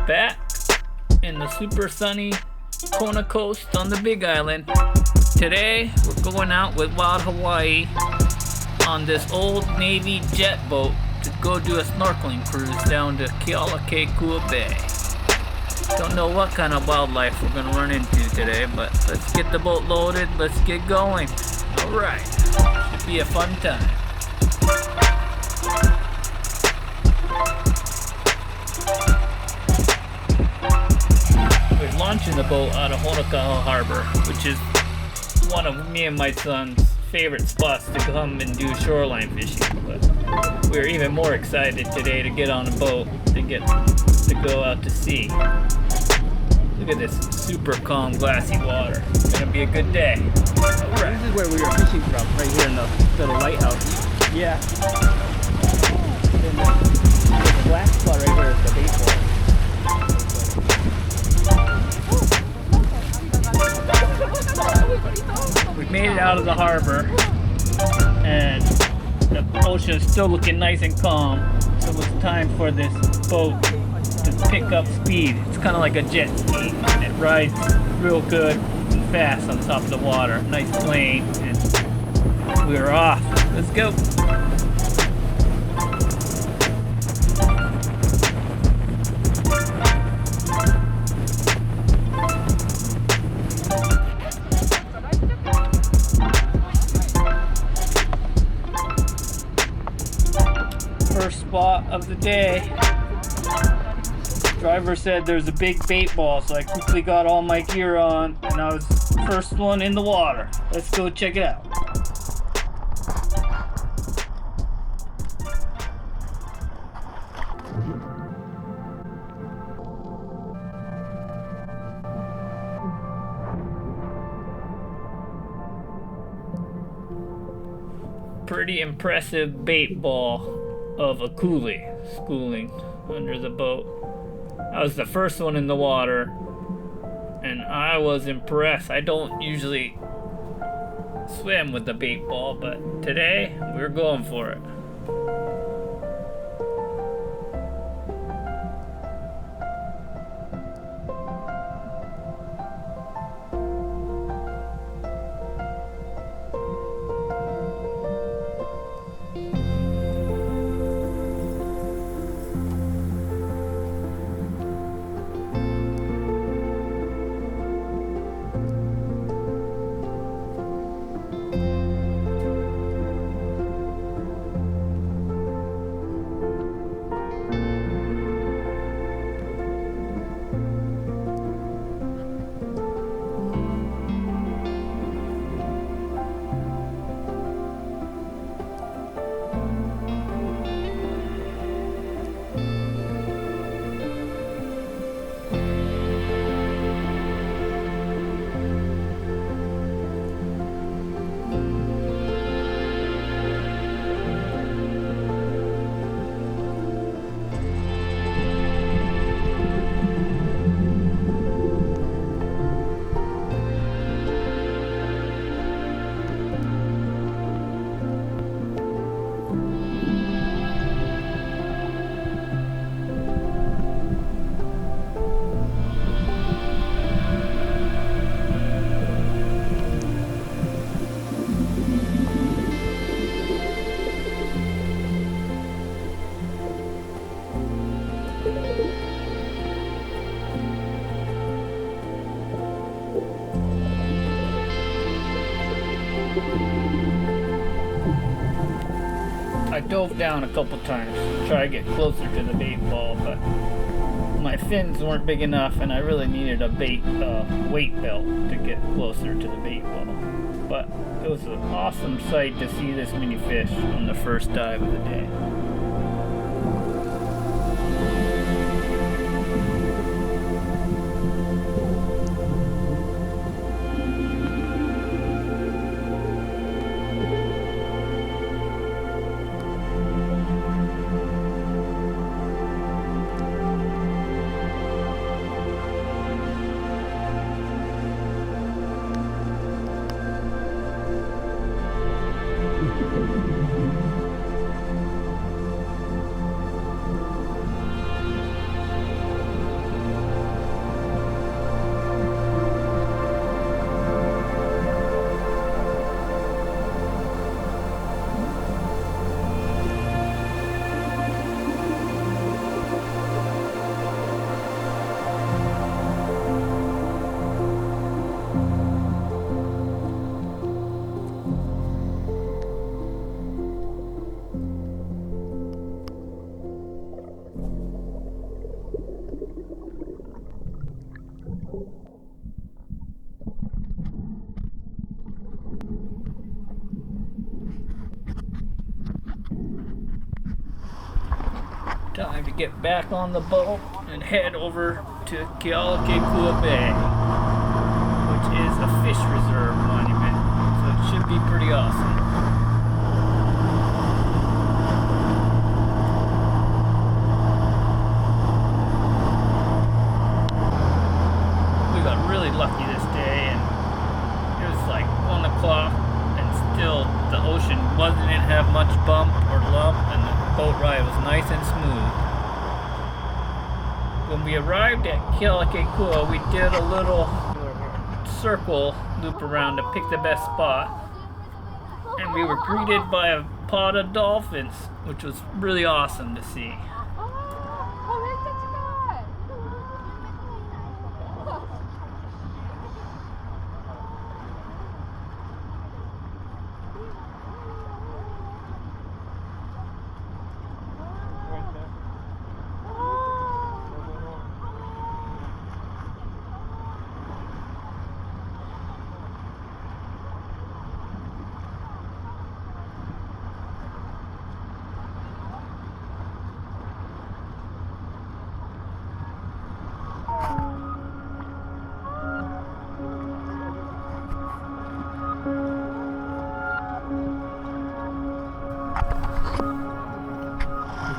back in the super sunny Kona Coast on the Big Island. Today we're going out with Wil Hawaii on this old Navy jet boat to go do a snorkeling cruise down to Kealakekua Bay. Don't know what kind of wildlife we're gonna run into today, but let's get the boat loaded, let's get going. Alright, should be a fun time. We're launching the boat out of Keauhou Harbor, which is one of me and my son's favorite spots to come and do shoreline fishing. But we're even more excited today to get on a boat to go out to sea. Look at this super calm, glassy water. It's gonna be a good day. Alright. This is where we were fishing from, right here in the little lighthouse. Yeah. The black spot right here is the bait ball. We made it out of the harbor, and the ocean is still looking nice and calm. So it's time for this boat to pick up speed. It's kind of like a jet ski. It rides real good and fast on top of the water. Nice plane, and we're off. Let's go. First spot of the day. Driver said there's a big bait ball, so I quickly got all my gear on, and I was first one in the water. Let's go check it out. Pretty impressive bait ball of a coolie schooling under the boat. I was the first one in the water, and I was impressed. I don't usually swim with the bait ball, but today we're going for it. I dove down a couple times to try to get closer to the bait ball, but my fins weren't big enough, and I really needed a weight belt to get closer to the bait ball. But it was an awesome sight to see this many fish on the first dive of the day. Time to get back on the boat and head over to Kealakekua Bay, which is a fish reserve monument, so it should be pretty awesome. We got really lucky this day, and it was like 1 o'clock, and still the ocean didn't have much bump or lump, and the boat ride was nice and smooth. When we arrived at Kealakekua, we did a little circle loop around to pick the best spot, and we were greeted by a pod of dolphins, which was really awesome to see.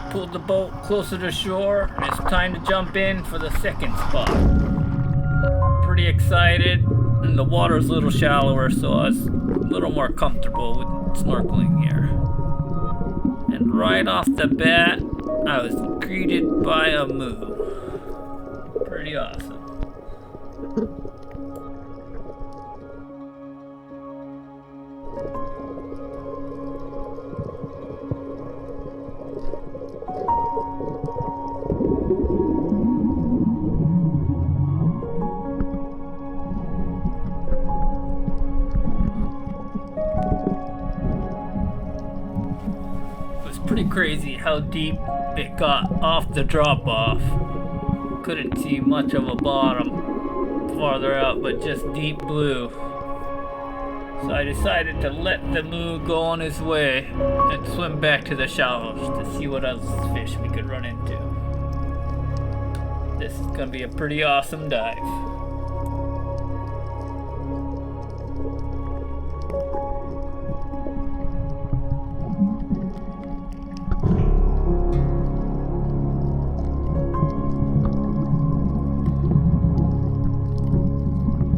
Pulled the boat closer to shore, and it's time to jump in for the second spot. Pretty excited, and the water's a little shallower, so I was a little more comfortable with snorkeling here. And right off the bat, I was greeted by a moo. Pretty awesome. Pretty crazy how deep it got off the drop-off. Couldn't see much of a bottom farther out, but just deep blue. So I decided to let the moo go on his way and swim back to the shallows to see what else fish we could run into. This is gonna be a pretty awesome dive.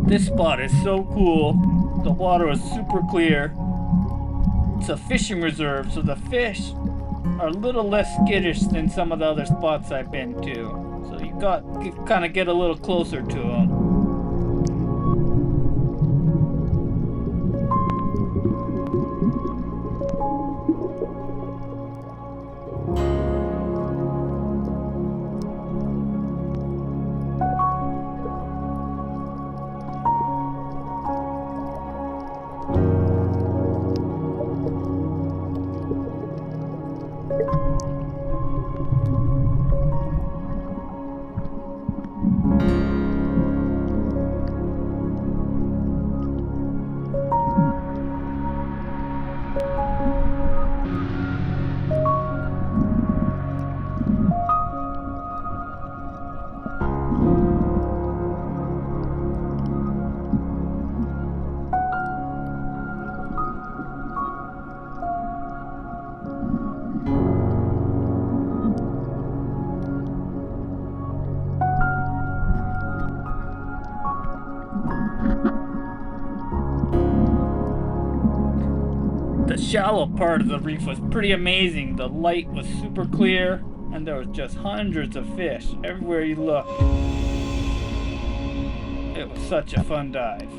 This spot is so cool. The water is super clear. It's a fishing reserve, so the fish are a little less skittish than some of the other spots I've been to. So you kind of get a little closer to them. The shallow part of the reef was pretty amazing. The light was super clear, and there was just hundreds of fish everywhere you looked. It was such a fun dive.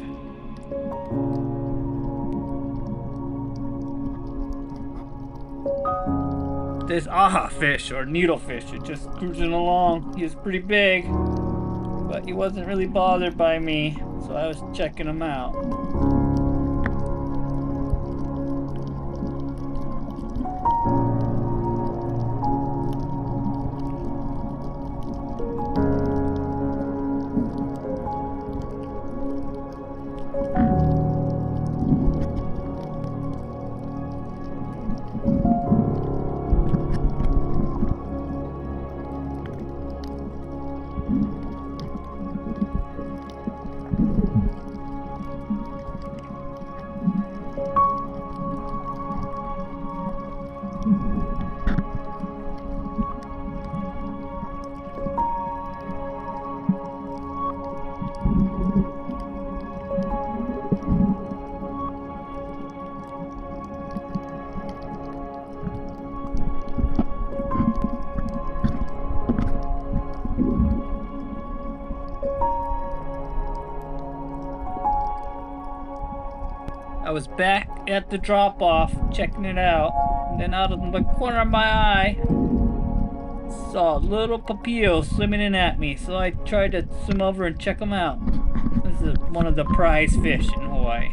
This aha fish, or needlefish, is just cruising along. He was pretty big, but he wasn't really bothered by me, so I was checking him out. I was back at the drop-off, checking it out, and then out of the corner of my eye, saw a little papio swimming in at me, so I tried to swim over and check him out. This is one of the prize fish in Hawaii.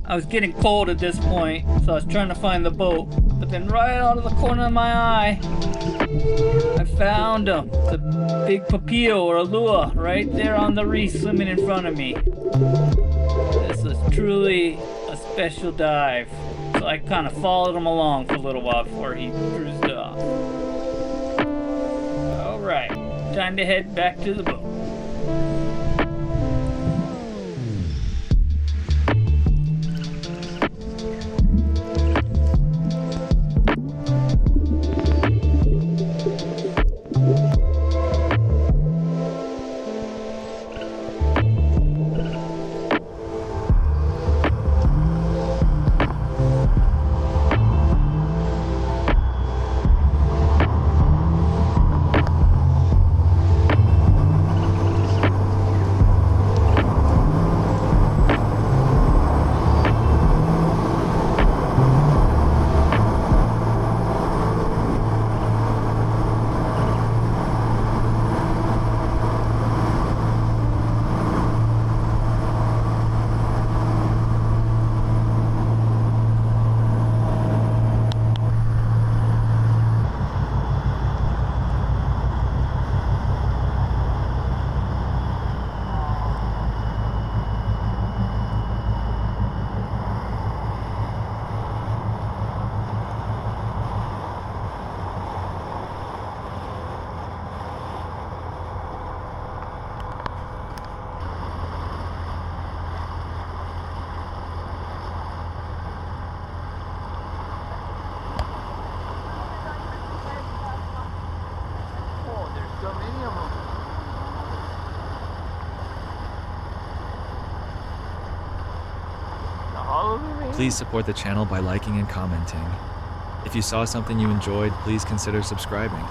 I was getting cold at this point, so I was trying to find the boat. But then right out of the corner of my eye, I found him. It's a big papio or a lua right there on the reef swimming in front of me. This was truly a special dive. So I kind of followed him along for a little while before he cruised off. Alright, time to head back to the boat. Please support the channel by liking and commenting. If you saw something you enjoyed, please consider subscribing.